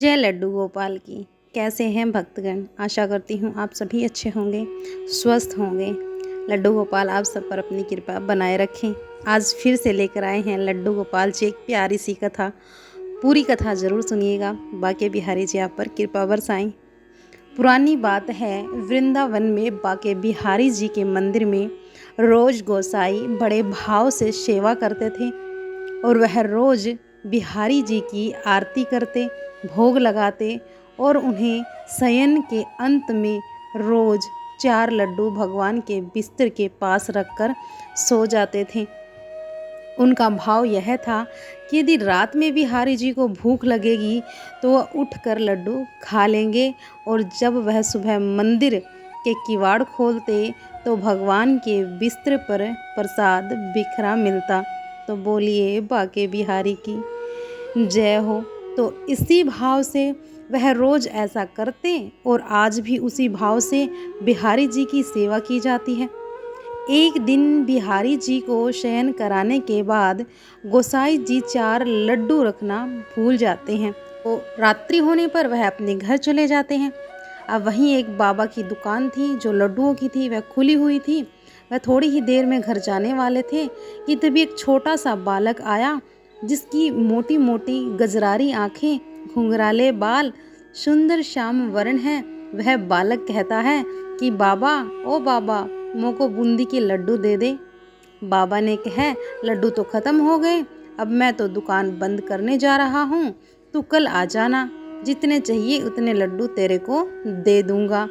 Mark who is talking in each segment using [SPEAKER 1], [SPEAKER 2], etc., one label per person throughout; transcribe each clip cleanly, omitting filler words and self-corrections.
[SPEAKER 1] जय लड्डू गोपाल की। कैसे हैं भक्तगण? आशा करती हूँ आप सभी अच्छे होंगे, स्वस्थ होंगे। लड्डू गोपाल आप सब पर अपनी कृपा बनाए रखें। आज फिर से लेकर आए हैं लड्डू गोपाल जी एक प्यारी सी कथा। पूरी कथा ज़रूर सुनिएगा। बाके बिहारी जी आप पर कृपा बरसाएं। पुरानी बात है, वृंदावन में बाके बिहारी जी के मंदिर में रोज गोसाई बड़े भाव से सेवा करते थे और वह रोज बिहारी जी की आरती करते, भोग लगाते और उन्हें शयन के अंत में रोज 4 लड्डू भगवान के बिस्तर के पास रखकर सो जाते थे। उनका भाव यह था कि यदि रात में बिहारी जी को भूख लगेगी तो वह उठकर लड्डू खा लेंगे और जब वह सुबह मंदिर के किवाड़ खोलते तो भगवान के बिस्तर पर प्रसाद बिखरा मिलता। तो बोलिए बाके बिहारी की जय हो। तो इसी भाव से वह रोज ऐसा करते और आज भी उसी भाव से बिहारी जी की सेवा की जाती है। एक दिन बिहारी जी को शयन कराने के बाद गोसाई जी 4 लड्डू रखना भूल जाते हैं। तो रात्रि होने पर वह अपने घर चले जाते हैं। अब वहीं एक बाबा की दुकान थी जो लड्डुओं की थी, वह खुली हुई थी। वह थोड़ी ही देर में घर जाने वाले थे कि तभी एक छोटा सा बालक आया जिसकी मोटी मोटी गजरारी आंखें, घुंघराले बाल, सुंदर श्याम वर्ण है। वह बालक कहता है कि बाबा, ओ बाबा, मोको बूंदी के लड्डू दे दे। बाबा ने कहा, लड्डू तो ख़त्म हो गए, अब मैं तो दुकान बंद करने जा रहा हूँ, तू कल आ जाना, जितने चाहिए उतने लड्डू तेरे को दे दूँगा।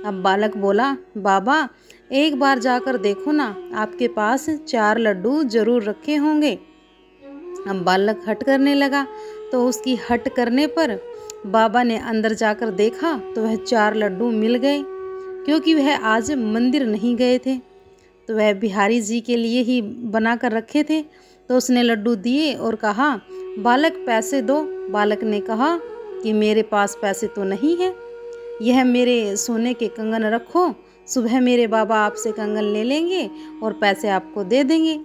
[SPEAKER 1] अब बालक बोला, बाबा एक बार जाकर देखो ना, आपके पास 4 लड्डू ज़रूर रखे होंगे। अब बालक हट करने लगा तो उसकी हट करने पर बाबा ने अंदर जाकर देखा तो वह 4 लड्डू मिल गए। क्योंकि वह आज मंदिर नहीं गए थे तो वह बिहारी जी के लिए ही बना कर रखे थे। तो उसने लड्डू दिए और कहा, बालक पैसे दो। बालक ने कहा कि मेरे पास पैसे तो नहीं है, यह मेरे सोने के कंगन रखो, सुबह मेरे बाबा आपसे कंगन ले लेंगे और पैसे आपको दे देंगे।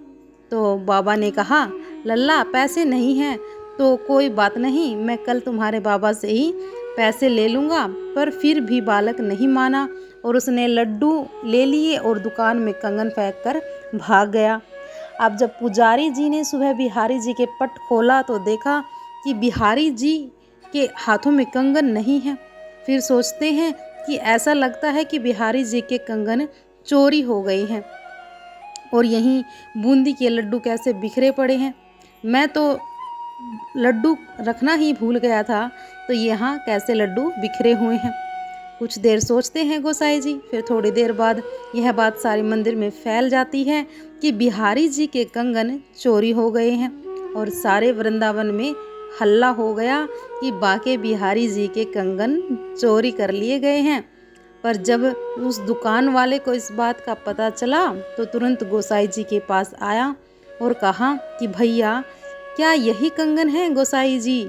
[SPEAKER 1] तो बाबा ने कहा, लल्ला पैसे नहीं हैं तो कोई बात नहीं, मैं कल तुम्हारे बाबा से ही पैसे ले लूँगा। पर फिर भी बालक नहीं माना और उसने लड्डू ले लिए और दुकान में कंगन फेंक कर भाग गया। अब जब पुजारी जी ने सुबह बिहारी जी के पट खोला तो देखा कि बिहारी जी के हाथों में कंगन नहीं है। फिर सोचते हैं कि ऐसा लगता है कि बिहारी जी के कंगन चोरी हो गए हैं और यहीं बूंदी के लड्डू कैसे बिखरे पड़े हैं। मैं तो लड्डू रखना ही भूल गया था, तो यहाँ कैसे लड्डू बिखरे हुए हैं। कुछ देर सोचते हैं गोसाई जी, फिर थोड़ी देर बाद यह बात सारे मंदिर में फैल जाती है कि बिहारी जी के कंगन चोरी हो गए हैं और सारे वृंदावन में हल्ला हो गया कि बाके बिहारी जी के कंगन चोरी कर लिए गए हैं। पर जब उस दुकान वाले को इस बात का पता चला तो तुरंत गोसाई जी के पास आया और कहा कि भैया, क्या यही कंगन है गोसाई जी?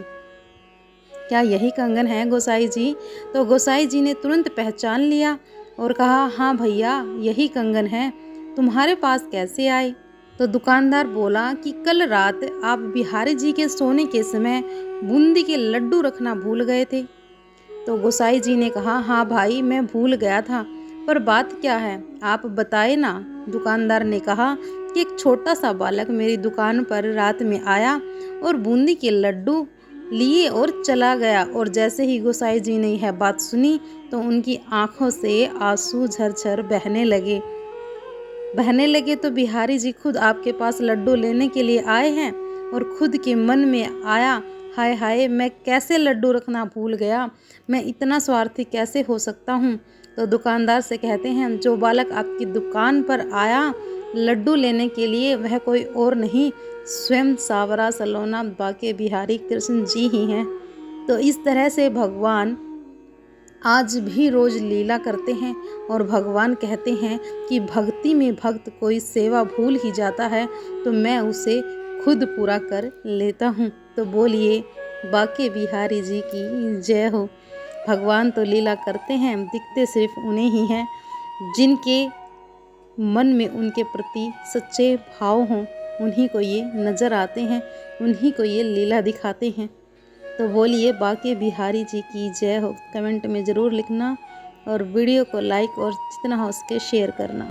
[SPEAKER 1] क्या यही कंगन है गोसाई जी? तो गोसाई जी ने तुरंत पहचान लिया और कहा, हाँ भैया यही कंगन है, तुम्हारे पास कैसे आए? तो दुकानदार बोला कि कल रात आप बिहारी जी के सोने के समय बूंदी के लड्डू रखना भूल गए थे। तो गोसाई जी ने कहा, हाँ भाई मैं भूल गया था, पर बात क्या है आप बताए ना। दुकानदार ने कहा कि एक छोटा सा बालक मेरी दुकान पर रात में आया और बूंदी के लड्डू लिए और चला गया। और जैसे ही गोसाई जी ने यह बात सुनी तो उनकी आंखों से आंसू झरझर बहने लगे। तो बिहारी जी खुद आपके पास लड्डू लेने के लिए आए हैं और खुद के मन में आया, हाय हाय मैं कैसे लड्डू रखना भूल गया, मैं इतना स्वार्थी कैसे हो सकता हूँ। तो दुकानदार से कहते हैं, जो बालक आपकी दुकान पर आया लड्डू लेने के लिए वह कोई और नहीं, स्वयं सावरा सलोना बाके बिहारी कृष्ण जी ही हैं। तो इस तरह से भगवान आज भी रोज लीला करते हैं और भगवान कहते हैं कि भक्ति में भक्त कोई सेवा भूल ही जाता है तो मैं उसे खुद पूरा कर लेता हूँ। तो बोलिए बाके बिहारी जी की जय हो। भगवान तो लीला करते हैं, दिखते सिर्फ उन्हें ही हैं जिनके मन में उनके प्रति सच्चे भाव हों, उन्हीं को ये नज़र आते हैं, उन्हीं को ये लीला दिखाते हैं। तो बोलिए बांके बिहारी जी की जय हो। कमेंट में ज़रूर लिखना और वीडियो को लाइक और जितना हो सके शेयर करना।